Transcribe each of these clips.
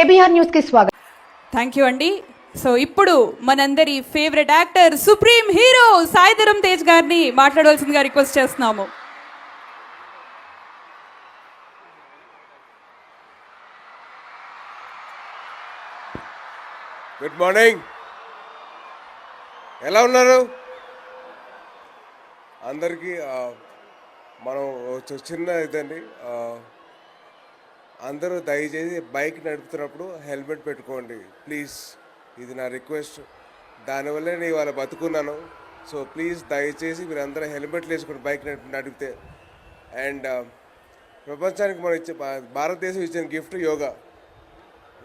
KBR news కి స్వాగతం. Thank you అండి. సో ఇప్పుడు మనందరి favourite actor supreme hero Saidharam Tej గారిని మాట్లాడవలసిందిగా రిక్వెస్ట్ చేస్తున్నాము. Good morning. ఎలా ఉన్నారు అందరికీ? మనం చిన్న ఇదండి, అందరూ దయచేసి బైక్ నడుపుతున్నప్పుడు హెల్మెట్ పెట్టుకోండి ప్లీజ్. ఇది నా రిక్వెస్ట్. దానివల్లే నేను ఇవాళ బతుకున్నాను. సో ప్లీజ్ దయచేసి మీరు అందరూ హెల్మెట్లు వేసుకోండి బైక్ నడిపితే. అండ్ ప్రపంచానికి మనం భారతదేశం ఇచ్చిన గిఫ్ట్ యోగా.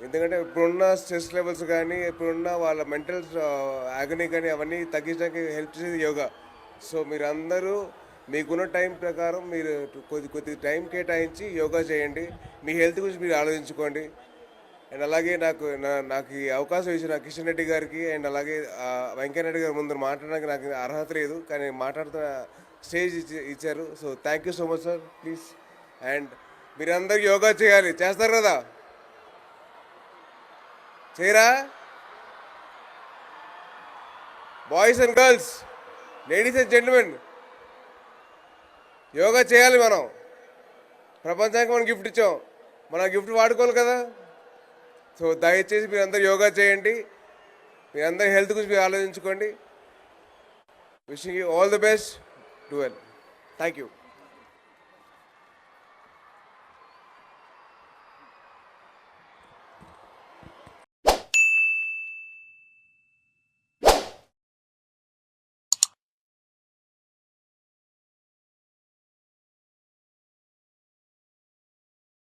ఎందుకంటే ఇప్పుడున్న స్ట్రెస్ లెవెల్స్ కానీ ఇప్పుడున్న వాళ్ళ మెంటల్ ఆగనీ కానీ అవన్నీ తగ్గించడానికి హెల్ప్ చేసేది యోగా. సో మీరందరూ మీకున్న టైం ప్రకారం మీరు కొద్ది టైం కేటాయించి యోగా చేయండి. మీ హెల్త్ గురించి మీరు ఆలోచించుకోండి. అండ్ అలాగే నాకు ఈ అవకాశం ఇచ్చిన కిషన్ రెడ్డి గారికి అండ్ అలాగే వెంకయ్యనాయుడు గారి ముందు మాట్లాడడానికి నాకు అర్హత లేదు, కానీ మాట్లాడుతున్న స్టేజ్ ఇచ్చారు. So thank you so much sir. Please. And మీరందరూ యోగా చేయాలి. చేస్తారు కదా? చేయరా? Boys and girls, ladies and gentlemen, yoga చేయాలి. మనం ప్రపంచానికి మనం గిఫ్ట్ ఇచ్చాం, మన గిఫ్ట్ వాడుకోవాలి కదా. సో దయచేసి మీరందరూ యోగా చేయండి. మీరందరూ హెల్త్ గురించి మీరు ఆలోచించుకోండి. Wishing you all the best. Do well. Thank you.